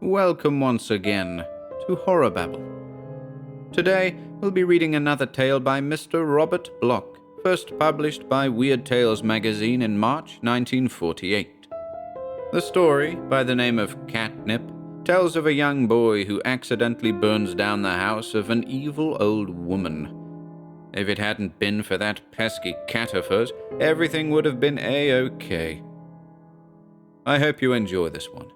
Welcome once again to HorrorBabble. Today, we'll be reading another tale by Mr. Robert Bloch, first published by Weird Tales magazine in March 1948. The story, by the name of Catnip, tells of a young boy who accidentally burns down the house of an evil old woman. If it hadn't been for that pesky cat of hers, everything would have been A-OK. I hope you enjoy this one.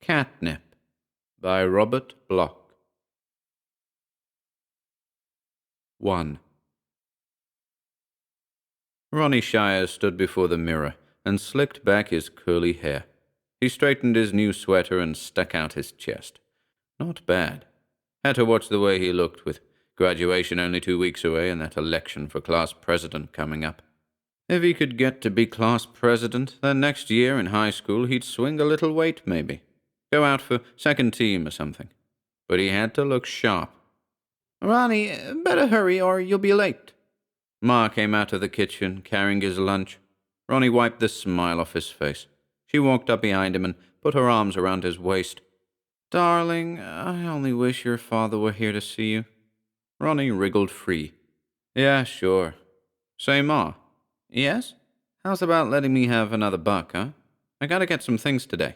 Catnip by Robert Bloch. 1. Ronnie Shire stood before the mirror and slicked back his curly hair. He straightened his new sweater and stuck out his chest. Not bad. Had to watch the way he looked, with graduation only 2 weeks away and that election for class president coming up. If he could get to be class president, then next year in high school he'd swing a little weight maybe. Go out for second team or something. But he had to look sharp. "Ronnie, better hurry or you'll be late." Ma came out of the kitchen, carrying his lunch. Ronnie wiped the smile off his face. She walked up behind him and put her arms around his waist. "Darling, I only wish your father were here to see you." Ronnie wriggled free. "Yeah, sure. Say, Ma." "Yes? How's about letting me have another buck, huh? I gotta get some things today."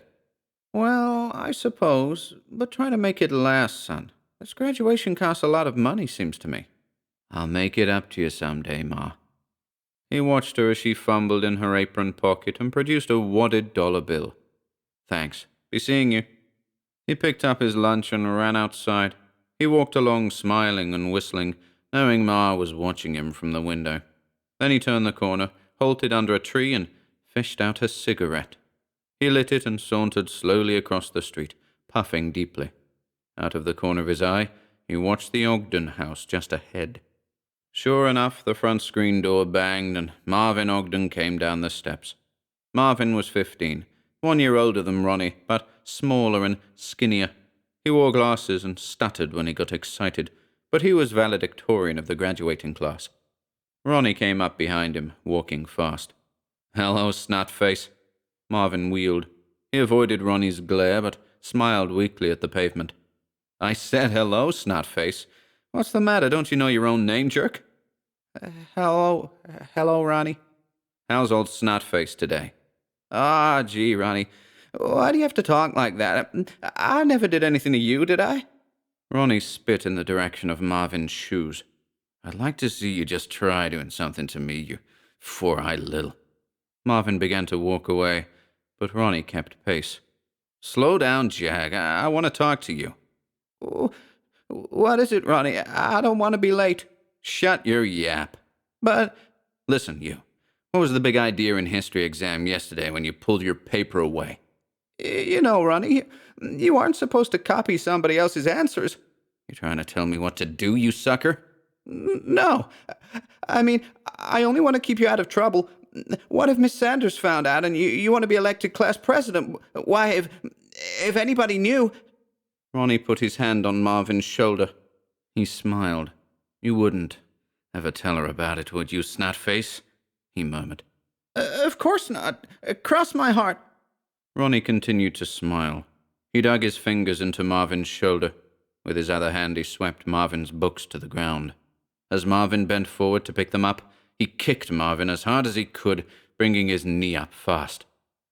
"Well, I suppose, but try to make it last, son. This graduation costs a lot of money, seems to me." "I'll make it up to you someday, Ma." He watched her as she fumbled in her apron pocket and produced a wadded dollar bill. "Thanks. Be seeing you." He picked up his lunch and ran outside. He walked along smiling and whistling, knowing Ma was watching him from the window. Then he turned the corner, halted under a tree, and fished out a cigarette. He lit it and sauntered slowly across the street, puffing deeply. Out of the corner of his eye, he watched the Ogden house just ahead. Sure enough, the front screen door banged and Marvin Ogden came down the steps. Marvin was 15, 1 year older than Ronnie, but smaller and skinnier. He wore glasses and stuttered when he got excited, but he was valedictorian of the graduating class. Ronnie came up behind him, walking fast. "Hello, snotface." Marvin wheeled. He avoided Ronnie's glare, but smiled weakly at the pavement. "I said hello, snotface. What's the matter? Don't you know your own name, jerk?" Hello, Ronnie." "How's old snotface today?" "Ah, gee, Ronnie. Why do you have to talk like that? I never did anything to you, did I?" Ronnie spit in the direction of Marvin's shoes. "I'd like to see you just try doing something to me, you four-eyed little." Marvin began to walk away, but Ronnie kept pace. "Slow down, Jag. I want to talk to you." What is it, Ronnie? I don't want to be late." "Shut your yap." "But—" "Listen, you. What was the big idea in history exam yesterday when you pulled your paper away?" You know, Ronnie, you aren't supposed to copy somebody else's answers." "You trying to tell me what to do, you sucker?" No. I mean, I only want to keep you out of trouble. What if Miss Sanders found out and you want to be elected class president? Why, if anybody knew—" Ronnie put his hand on Marvin's shoulder. He smiled. "You wouldn't ever tell her about it, would you, snotface?" he murmured. Of course not. Cross my heart." Ronnie continued to smile. He dug his fingers into Marvin's shoulder. With his other hand, he swept Marvin's books to the ground. As Marvin bent forward to pick them up, he kicked Marvin as hard as he could, bringing his knee up fast.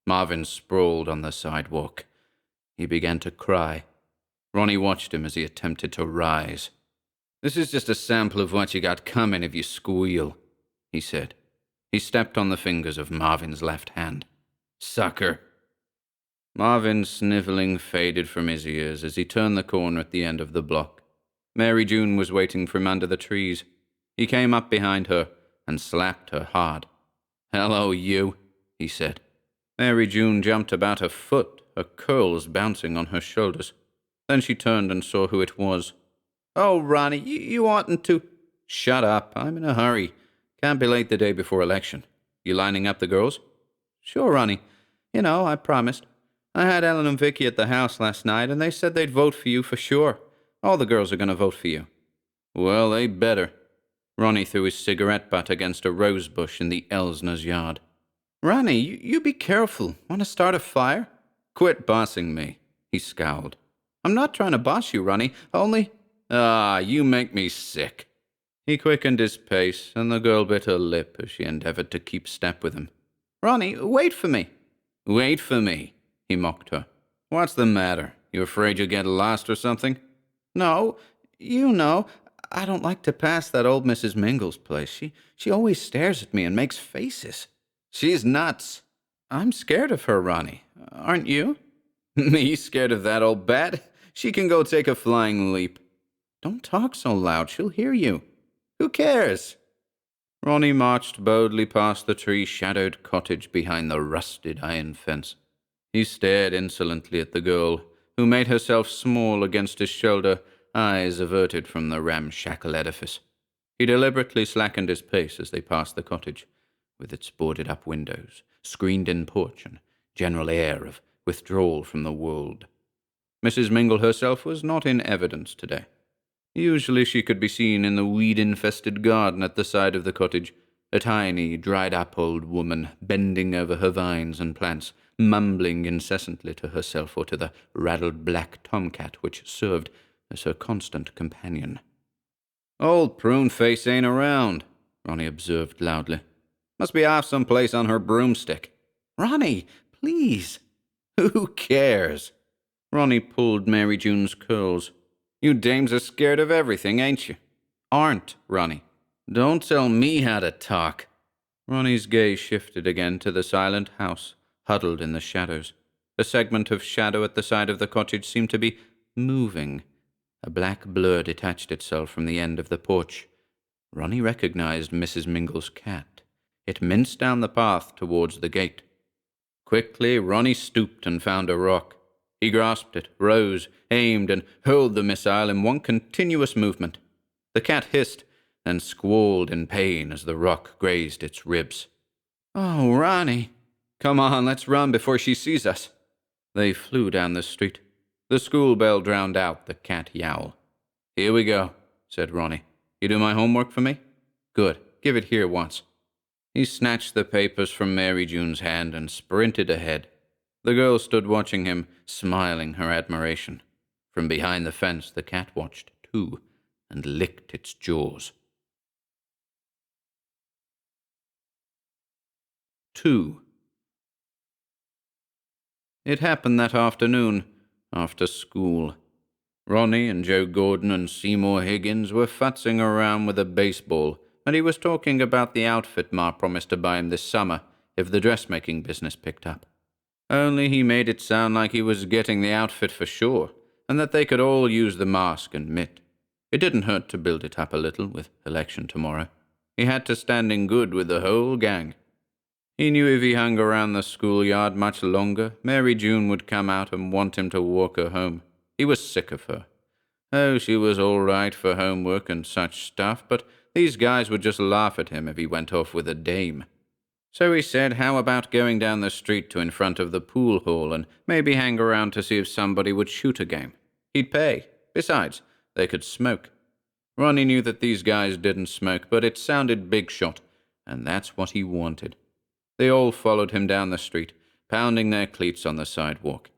Marvin sprawled on the sidewalk. He began to cry. Ronnie watched him as he attempted to rise. "This is just a sample of what you got coming if you squeal," he said. He stepped on the fingers of Marvin's left hand. "Sucker." Marvin's sniveling faded from his ears as he turned the corner at the end of the block. Mary June was waiting for him under the trees. He came up behind her and slapped her hard. "Hello, you," he said. Mary June jumped about a foot, her curls bouncing on her shoulders. Then she turned and saw who it was. "Oh, Ronnie, you oughtn't to—" "Shut up. I'm in a hurry. Can't be late the day before election. You lining up the girls?" "Sure, Ronnie. You know, I promised. I had Ellen and Vicky at the house last night, and they said they'd vote for you for sure. All the girls are going to vote for you." "Well, they better." Ronnie threw his cigarette butt against a rose bush in the Elsner's yard. "Ronnie, you be careful. Want to start a fire?" "Quit bossing me," he scowled. "I'm not trying to boss you, Ronnie. Only—" "Ah, you make me sick." He quickened his pace, and the girl bit her lip as she endeavored to keep step with him. "Ronnie, wait for me." "Wait for me," he mocked her. "What's the matter? You afraid you'll get lost or something?" "No, you know, I don't like to pass that old Mrs. Mingle's place. She always stares at me and makes faces." "She's nuts." "I'm scared of her, Ronnie. Aren't you?" "Me scared of that old bat? She can go take a flying leap." "Don't talk so loud. She'll hear you." "Who cares?" Ronnie marched boldly past the tree-shadowed cottage behind the rusted iron fence. He stared insolently at the girl, who made herself small against his shoulder, eyes averted from the ramshackle edifice. He deliberately slackened his pace as they passed the cottage, with its boarded-up windows, screened-in porch, and general air of withdrawal from the world. Mrs. Mingle herself was not in evidence today. Usually she could be seen in the weed-infested garden at the side of the cottage, a tiny, dried-up old woman bending over her vines and plants, mumbling incessantly to herself or to the raddled black tomcat which served as her constant companion. "Old Pruneface ain't around," Ronnie observed loudly. "Must be off someplace on her broomstick." "Ronnie, please." "Who cares?" Ronnie pulled Mary June's curls. "You dames are scared of everything, ain't you?" "Aren't, Ronnie." "Don't tell me how to talk." Ronnie's gaze shifted again to the silent house, huddled in the shadows. A segment of shadow at the side of the cottage seemed to be moving. A black blur detached itself from the end of the porch. Ronnie recognized Mrs. Mingle's cat. It minced down the path towards the gate. Quickly, Ronnie stooped and found a rock. He grasped it, rose, aimed, and hurled the missile in one continuous movement. The cat hissed and squalled in pain as the rock grazed its ribs. "Oh, Ronnie." "Come on, let's run before she sees us." They flew down the street. The school bell drowned out the cat yowl. "Here we go," said Ronnie. "You do my homework for me?" "Good. Give it here once." He snatched the papers from Mary June's hand and sprinted ahead. The girl stood watching him, smiling her admiration. From behind the fence, the cat watched, too, and licked its jaws. 2. It happened that afternoon, after school. Ronnie and Joe Gordon and Seymour Higgins were futzing around with a baseball, and he was talking about the outfit Ma promised to buy him this summer if the dressmaking business picked up. Only he made it sound like he was getting the outfit for sure, and that they could all use the mask and mitt. It didn't hurt to build it up a little with election tomorrow. He had to stand in good with the whole gang. He knew if he hung around the schoolyard much longer, Mary June would come out and want him to walk her home. He was sick of her. Oh, she was all right for homework and such stuff, but these guys would just laugh at him if he went off with a dame. So he said, how about going down the street to in front of the pool hall and maybe hang around to see if somebody would shoot a game. He'd pay. Besides, they could smoke. Ronnie knew that these guys didn't smoke, but it sounded big shot, and that's what he wanted. They all followed him down the street, pounding their cleats on the sidewalk.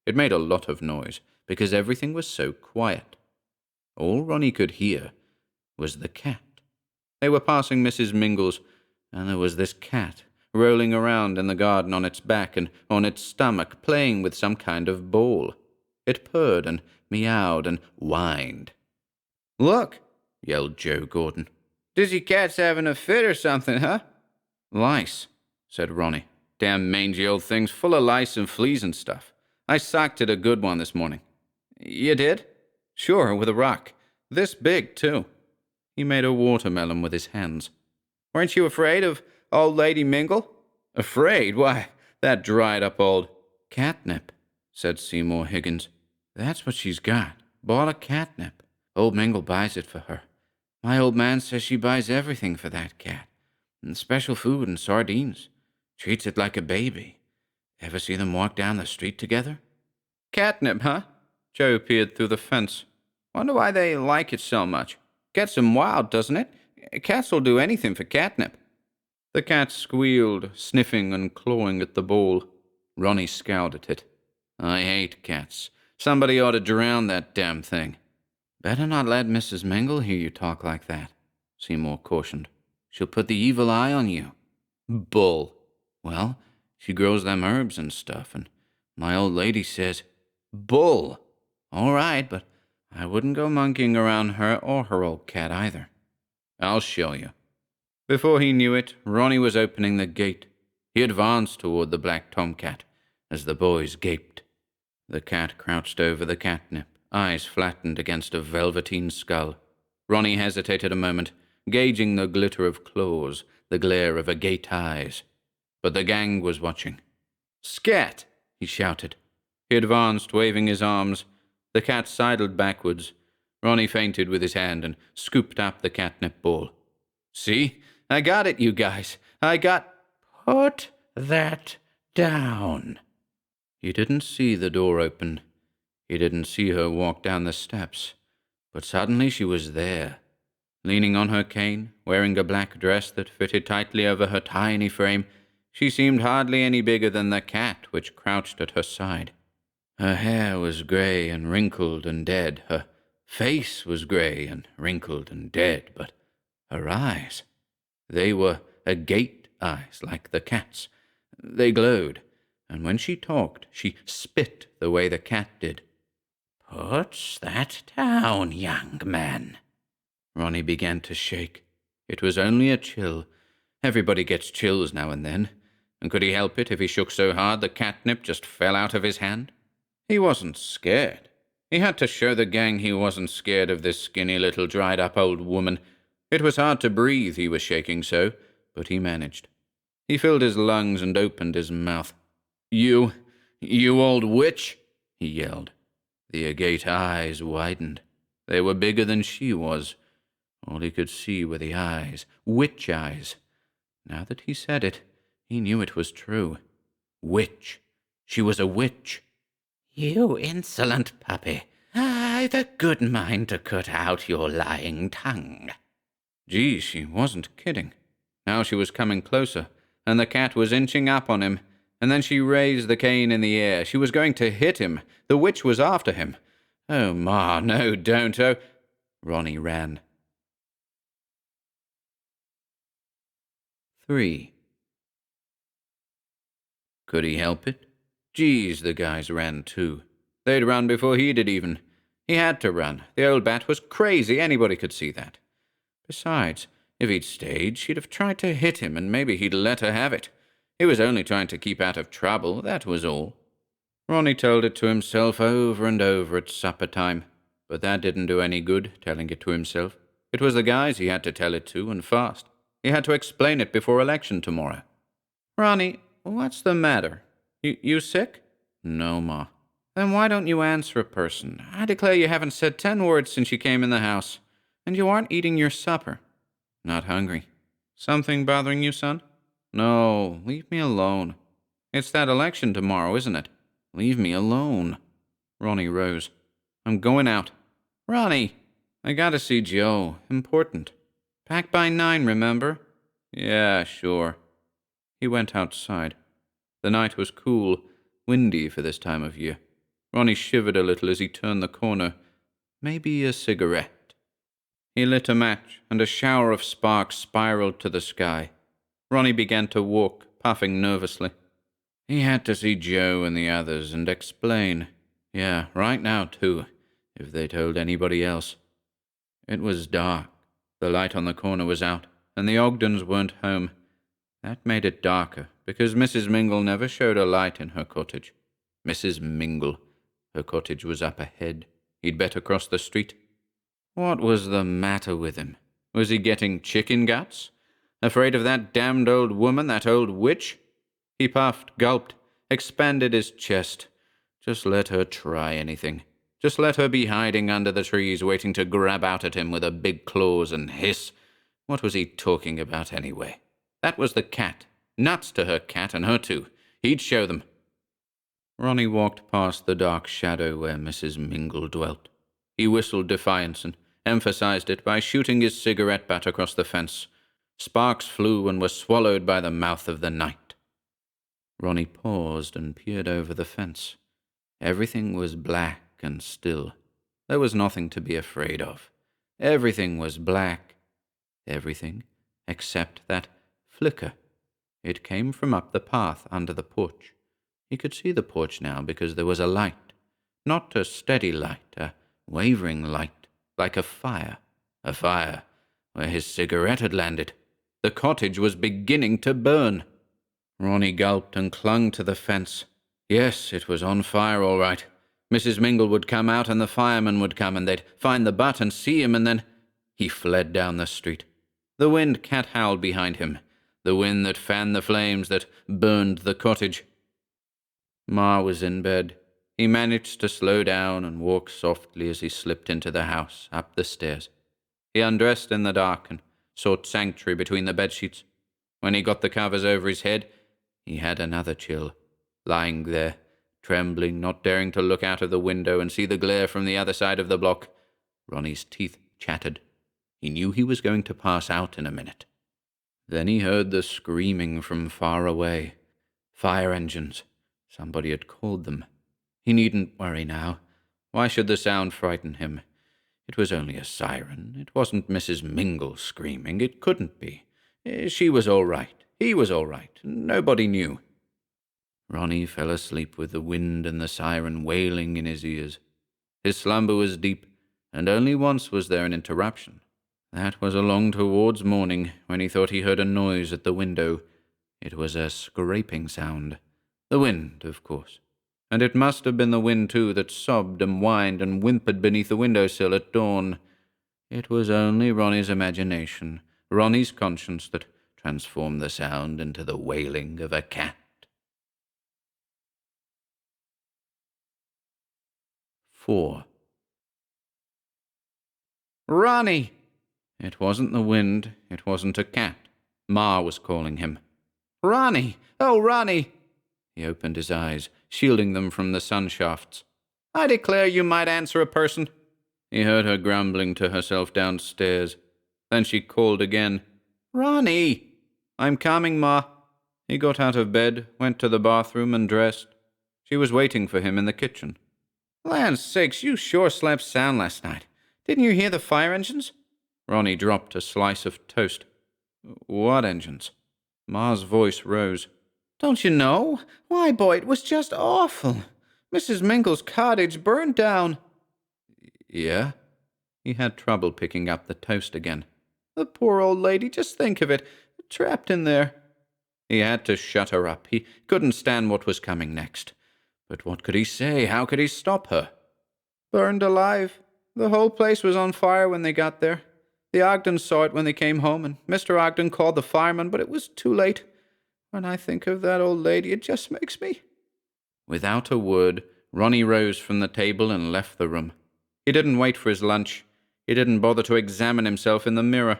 It made a lot of noise, because everything was so quiet. All Ronnie could hear was the cat. They were passing Mrs. Mingle's, and there was this cat rolling around in the garden on its back and on its stomach, playing with some kind of ball. It purred and meowed and whined. "Look," yelled Joe Gordon. "Dizzy cat's having a fit or something, huh?" "Lice," said Ronnie. "Damn mangy old things, full of lice and fleas and stuff. I socked it a good one this morning." "You did?" "Sure, with a rock. This big, too." He made a watermelon with his hands. "Weren't you afraid of old Lady Mingle?" "Afraid? Why, that dried-up old—" "Catnip," said Seymour Higgins. "That's what she's got. Bought a catnip. Old Mingle buys it for her. My old man says she buys everything for that cat. And special food and sardines. Treats it like a baby. Ever see them walk down the street together?" "Catnip, huh?" Joe peered through the fence. "Wonder why they like it so much. Gets 'em wild, doesn't it? Cats'll do anything for Catnip." The cat squealed, sniffing and clawing at the ball. Ronnie scowled at it. "I hate cats. Somebody ought to drown that damn thing." "Better not let Mrs. Mingle hear you talk like that," Seymour cautioned. "She'll put the evil eye on you." "Bull." "Well, she grows them herbs and stuff, and my old lady says—" "Bull." "All right, but I wouldn't go monkeying around her or her old cat either." "I'll show you." Before he knew it, Ronnie was opening the gate. He advanced toward the black tomcat as the boys gaped. The cat crouched over the catnip, eyes flattened against a velveteen skull. Ronnie hesitated a moment, gauging the glitter of claws, the glare of agate eyes. But the gang was watching. "Scat!" he shouted. He advanced, waving his arms. The cat sidled backwards. Ronnie feinted with his hand and scooped up the catnip ball. "See? I got it, you guys. I got—" "Put that down." He didn't see the door open. He didn't see her walk down the steps. But suddenly she was there, leaning on her cane, wearing a black dress that fitted tightly over her tiny frame. She seemed hardly any bigger than the cat which crouched at her side. Her hair was grey and wrinkled and dead. Her face was grey and wrinkled and dead. But her eyes, they were agate eyes like the cat's. They glowed, and when she talked, she spit the way the cat did. "Put that down, young man." Ronnie began to shake. It was only a chill. Everybody gets chills now and then. And could he help it if he shook so hard the catnip just fell out of his hand? He wasn't scared. He had to show the gang he wasn't scared of this skinny little dried-up old woman. It was hard to breathe, he was shaking so, but he managed. He filled his lungs and opened his mouth. You old witch!" he yelled. The agate eyes widened. They were bigger than she was. All he could see were the eyes, witch eyes. Now that he said it, he knew it was true. Witch. She was a witch. "You insolent puppy. I've a good mind to cut out your lying tongue." Gee, she wasn't kidding. Now she was coming closer, and the cat was inching up on him. And then she raised the cane in the air. She was going to hit him. The witch was after him. "Oh, Ma, no, don't, oh." Ronnie ran. 3. Could he help it? Geez, the guys ran too. They'd run before he did even. He had to run. The old bat was crazy. Anybody could see that. Besides, if he'd stayed, she'd have tried to hit him, and maybe he'd let her have it. He was only trying to keep out of trouble, that was all. Ronnie told it to himself over and over at supper time, but that didn't do any good, telling it to himself. It was the guys he had to tell it to, and fast. He had to explain it before election tomorrow. "Ronnie, what's the matter? You sick?" "No, Ma." "Then why don't you answer a person? I declare you haven't said 10 words since you came in the house. And you aren't eating your supper." "Not hungry." "Something bothering you, son?" "No, leave me alone." "It's that election tomorrow, isn't it?" "Leave me alone." Ronnie rose. "I'm going out." "Ronnie!" "I gotta see Joe. Important." "Back by 9, remember?" "Yeah, sure." He went outside. The night was cool, windy for this time of year. Ronnie shivered a little as he turned the corner. Maybe a cigarette. He lit a match, and a shower of sparks spiraled to the sky. Ronnie began to walk, puffing nervously. He had to see Joe and the others and explain. Yeah, right now, too, if they told anybody else. It was dark. The light on the corner was out, and the Ogdens weren't home. That made it darker, because Mrs. Mingle never showed a light in her cottage. Mrs. Mingle. Her cottage was up ahead. He'd better cross the street. What was the matter with him? Was he getting chicken guts? Afraid of that damned old woman, that old witch? He puffed, gulped, expanded his chest. Just let her try anything. Just let her be hiding under the trees, waiting to grab out at him with her big claws and hiss. What was he talking about anyway? That was the cat. Nuts to her cat and her too. He'd show them. Ronnie walked past the dark shadow where Mrs. Mingle dwelt. He whistled defiance and emphasized it by shooting his cigarette butt across the fence. Sparks flew and were swallowed by the mouth of the night. Ronnie paused and peered over the fence. Everything was black and still. There was nothing to be afraid of. Everything was black. Everything except that flicker. It came from up the path under the porch. He could see the porch now because there was a light. Not a steady light, a wavering light, like a fire where his cigarette had landed. The cottage was beginning to burn. Ronnie gulped and clung to the fence. Yes, it was on fire all right. Mrs. Mingle would come out and the firemen would come and they'd find the butt and see him and then... He fled down the street. The wind cat-howled behind him, the wind that fanned the flames that burned the cottage. Ma was in bed. He managed to slow down and walk softly as he slipped into the house, up the stairs. He undressed in the dark and sought sanctuary between the bedsheets. When he got the covers over his head, he had another chill, lying there, trembling, not daring to look out of the window and see the glare from the other side of the block. Ronnie's teeth chattered. He knew he was going to pass out in a minute. Then he heard the screaming from far away. Fire engines. Somebody had called them. He needn't worry now. Why should the sound frighten him? It was only a siren. It wasn't Mrs. Mingle screaming. It couldn't be. She was all right. He was all right. Nobody knew. Ronnie fell asleep with the wind and the siren wailing in his ears. His slumber was deep, and only once was there an interruption. That was along towards morning, when he thought he heard a noise at the window. It was a scraping sound. The wind, of course. And it must have been the wind, too, that sobbed and whined and whimpered beneath the windowsill at dawn. It was only Ronnie's imagination, Ronnie's conscience, that transformed the sound into the wailing of a cat. 4. Ronnie! It wasn't the wind. It wasn't a cat. Ma was calling him. Ronnie! Oh, Ronnie! He opened his eyes, shielding them from the sun shafts. I declare you might answer a person. He heard her grumbling to herself downstairs. Then she called again. Ronnie! I'm coming, Ma. He got out of bed, went to the bathroom and dressed. She was waiting for him in the kitchen. Land's sakes, you sure slept sound last night. Didn't you hear the fire engines? Ronnie dropped a slice of toast. What engines? Ma's voice rose. Don't you know? Why, boy, it was just awful. Mrs. Mingle's cottage burned down. Yeah? He had trouble picking up the toast again. The poor old lady, just think of it, trapped in there. He had to shut her up. He couldn't stand what was coming next. But what could he say? How could he stop her? Burned alive. The whole place was on fire when they got there. The Ogdens saw it when they came home, and Mr. Ogden called the fireman, but it was too late. When I think of that old lady, it just makes me... Without a word, Ronnie rose from the table and left the room. He didn't wait for his lunch. He didn't bother to examine himself in the mirror.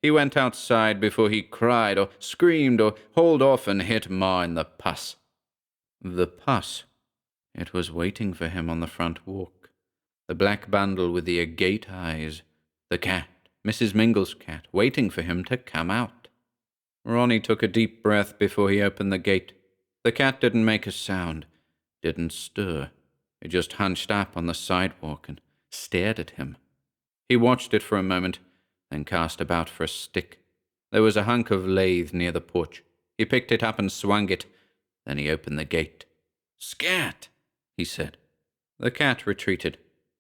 He went outside before he cried or screamed or hauled off and hit Ma in the pus. The pus. It was waiting for him on the front walk. The black bundle with the agate eyes. The cat, Mrs. Mingle's cat, waiting for him to come out. Ronnie took a deep breath before he opened the gate. The cat didn't make a sound, didn't stir. It just hunched up on the sidewalk and stared at him. He watched it for a moment, then cast about for a stick. There was a hunk of lath near the porch. He picked it up and swung it. Then he opened the gate. "Scat!" he said. The cat retreated.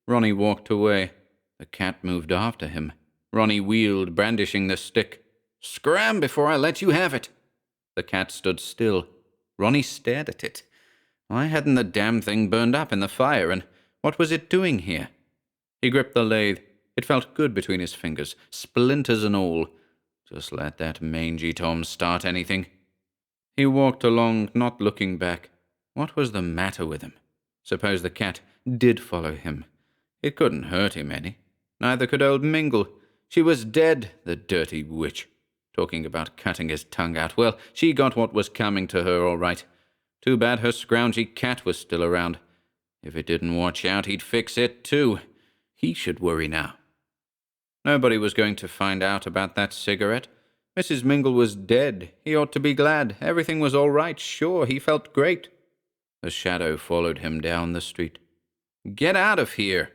Ronnie walked away. The cat moved after him. Ronnie wheeled, brandishing the stick. "Scram before I let you have it!" The cat stood still. Ronnie stared at it. Why hadn't the damn thing burned up in the fire, and what was it doing here? He gripped the lathe. It felt good between his fingers, splinters and all. Just let that mangy Tom start anything. He walked along, not looking back. What was the matter with him? Suppose the cat did follow him. It couldn't hurt him any. Neither could old Mingle. She was dead, the dirty witch. Talking about cutting his tongue out. Well, she got what was coming to her, all right. Too bad her scroungy cat was still around. If it didn't watch out, he'd fix it, too. He should worry now. Nobody was going to find out about that cigarette. Mrs. Mingle was dead. He ought to be glad. Everything was all right. Sure, he felt great. The shadow followed him down the street. "Get out of here!"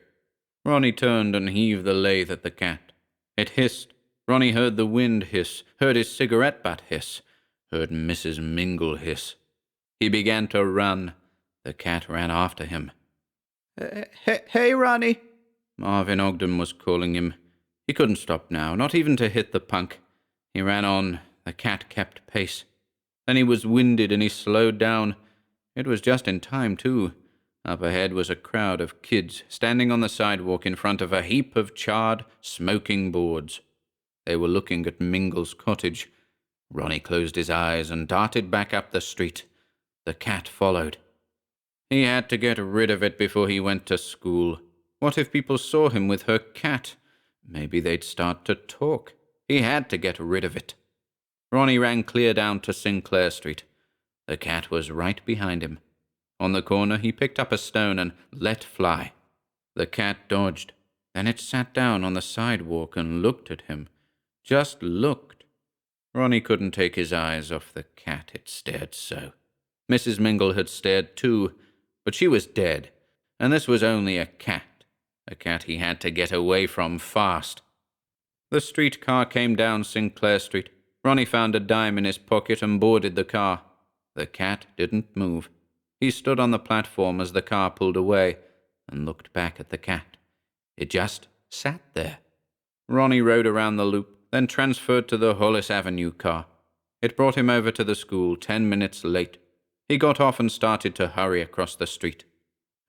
Ronnie turned and heaved the lathe at the cat. It hissed. Ronnie heard the wind hiss, heard his cigarette butt hiss, heard Mrs. Mingle hiss. He began to run. The cat ran after him. Hey, Ronnie!" Marvin Ogden was calling him. He couldn't stop now, not even to hit the punk. He ran on. The cat kept pace. Then he was winded and he slowed down. It was just in time, too. Up ahead was a crowd of kids standing on the sidewalk in front of a heap of charred, smoking boards. They were looking at Mingle's cottage. Ronnie closed his eyes and darted back up the street. The cat followed. He had to get rid of it before he went to school. What if people saw him with her cat? Maybe they'd start to talk. He had to get rid of it. Ronnie ran clear down to Sinclair Street. The cat was right behind him. On the corner, he picked up a stone and let fly. The cat dodged. Then it sat down on the sidewalk and looked at him. Just looked. Ronnie couldn't take his eyes off the cat, it stared so. Mrs. Mingle had stared too, but she was dead, and this was only a cat he had to get away from fast. The streetcar came down Sinclair Street. Ronnie found a dime in his pocket and boarded the car. The cat didn't move. He stood on the platform as the car pulled away and looked back at the cat. It just sat there. Ronnie rode around the loop, then transferred to the Hollis Avenue car. It brought him over to the school 10 minutes late. He got off and started to hurry across the street.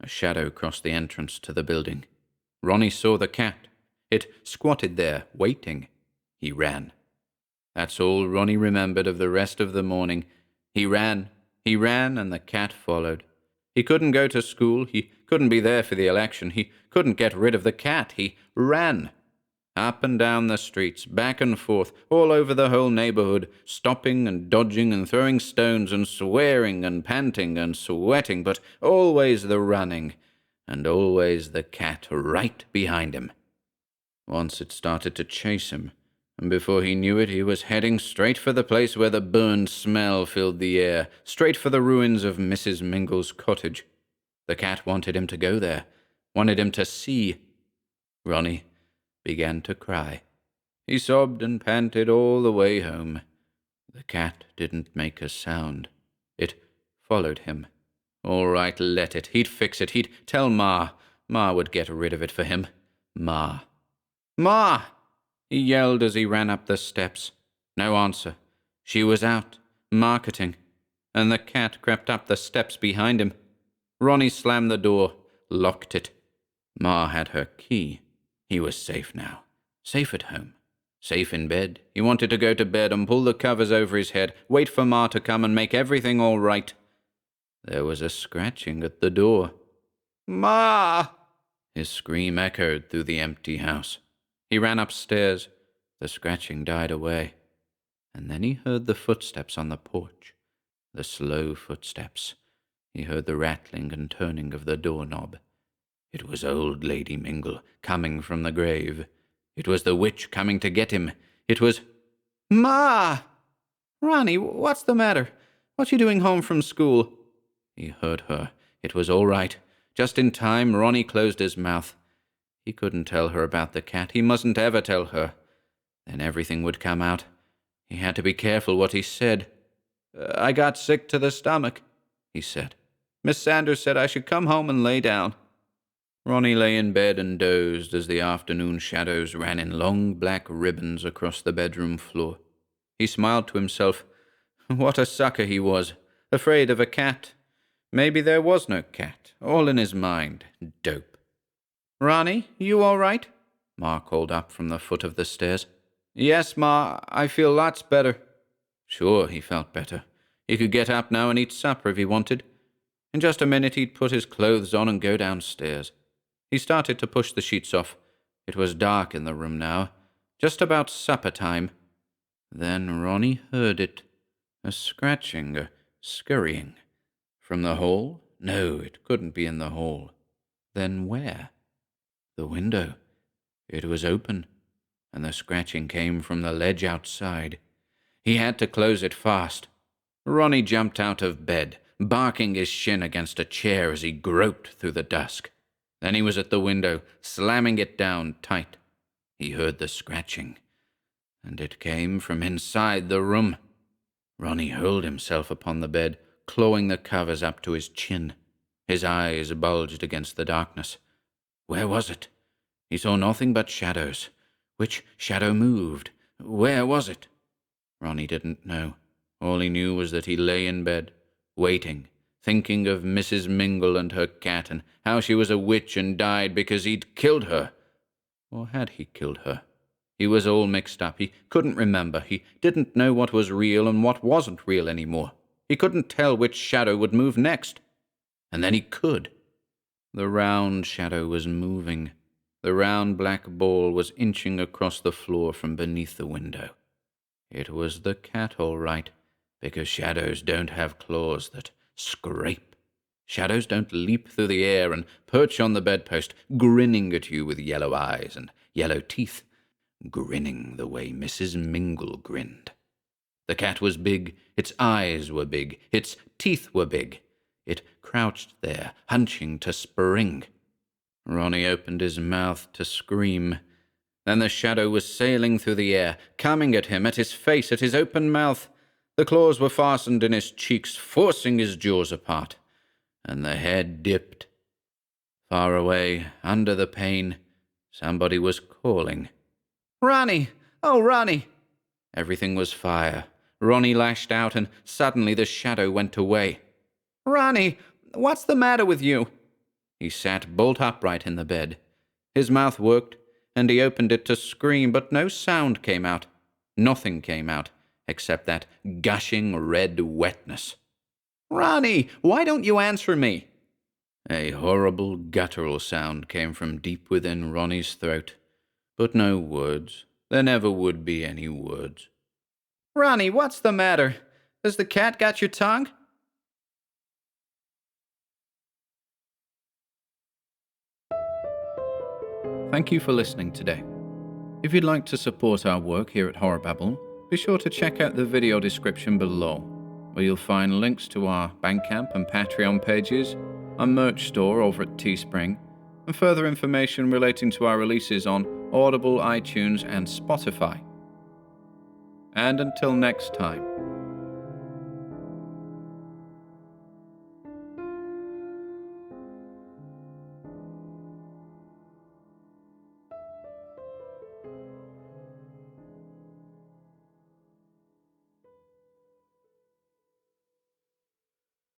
A shadow crossed the entrance to the building. Ronnie saw the cat. It squatted there, waiting. He ran. That's all Ronnie remembered of the rest of the morning. He ran, and the cat followed. He couldn't go to school. He couldn't be there for the election. He couldn't get rid of the cat. He ran. Up and down the streets, back and forth, all over the whole neighborhood, stopping and dodging and throwing stones and swearing and panting and sweating, but always the running, and always the cat right behind him. Once it started to chase him, and before he knew it, he was heading straight for the place where the burned smell filled the air, straight for the ruins of Mrs. Mingle's cottage. The cat wanted him to go there, wanted him to see. Ronnie began to cry. He sobbed and panted all the way home. The cat didn't make a sound. It followed him. All right, let it. He'd fix it. He'd tell Ma. Ma would get rid of it for him. Ma! Ma! He yelled as he ran up the steps. No answer. She was out, marketing, and the cat crept up the steps behind him. Ronnie slammed the door, locked it. Ma had her key. He was safe now. Safe at home. Safe in bed. He wanted to go to bed and pull the covers over his head, wait for Ma to come and make everything all right. There was a scratching at the door. Ma! His scream echoed through the empty house. He ran upstairs. The scratching died away. And then he heard the footsteps on the porch. The slow footsteps. He heard the rattling and turning of the doorknob. It was old Lady Mingle coming from the grave. It was the witch coming to get him. It was... Ma! Ronnie, what's the matter? What you doing home from school? He heard her. It was all right. Just in time, Ronnie closed his mouth. He couldn't tell her about the cat. He mustn't ever tell her. Then everything would come out. He had to be careful what he said. I got sick to the stomach, he said. Miss Sanders said I should come home and lay down. Ronnie lay in bed and dozed as the afternoon shadows ran in long black ribbons across the bedroom floor. He smiled to himself. What a sucker he was. Afraid of a cat. Maybe there was no cat. All in his mind. Dope. Ronnie, you all right? Ma called up from the foot of the stairs. Yes, Ma, I feel lots better. Sure, he felt better. He could get up now and eat supper if he wanted. In just a minute he'd put his clothes on and go downstairs. He started to push the sheets off. It was dark in the room now, just about supper time. Then Ronnie heard it. A scratching, a scurrying. From the hall? No, it couldn't be in the hall. Then where? The window. It was open. and the scratching came from the ledge outside. He had to close it fast. Ronnie jumped out of bed, barking his shin against a chair as he groped through the dusk. Then he was at the window, slamming it down tight. He heard the scratching, and it came from inside the room. Ronnie hurled himself upon the bed, clawing the covers up to his chin. His eyes bulged against the darkness. Where was it? He saw nothing but shadows. Which shadow moved? Where was it? Ronnie didn't know. All he knew was that he lay in bed, waiting, thinking of Mrs. Mingle and her cat, and how she was a witch and died because he'd killed her. Or had he killed her? He was all mixed up. He couldn't remember. He didn't know what was real and what wasn't real anymore. He couldn't tell which shadow would move next. And then he could. The round shadow was moving. The round black ball was inching across the floor from beneath the window. It was the cat, all right, because shadows don't have claws that scrape. Shadows don't leap through the air and perch on the bedpost, grinning at you with yellow eyes and yellow teeth, grinning the way Mrs. Mingle grinned. The cat was big, its eyes were big, its teeth were big. It crouched there, hunching to spring. Ronnie opened his mouth to scream. Then the shadow was sailing through the air, coming at him, at his face, at his open mouth. The claws were fastened in his cheeks, forcing his jaws apart. And the head dipped. Far away, under the pane, somebody was calling. "Ronnie! Oh, Ronnie!" Everything was fire. Ronnie lashed out, and suddenly the shadow went away. "Ronnie, what's the matter with you?" He sat bolt upright in the bed. His mouth worked, and he opened it to scream, but no sound came out. Nothing came out, except that gushing red wetness. "Ronnie, why don't you answer me?" A horrible guttural sound came from deep within Ronnie's throat, but no words. There never would be any words. "Ronnie, what's the matter? Has the cat got your tongue?" Thank you for listening today. If you'd like to support our work here at HorrorBabble, be sure to check out the video description below, where you'll find links to our Bandcamp and Patreon pages, our merch store over at Teespring, and further information relating to our releases on Audible, iTunes, and Spotify. And until next time,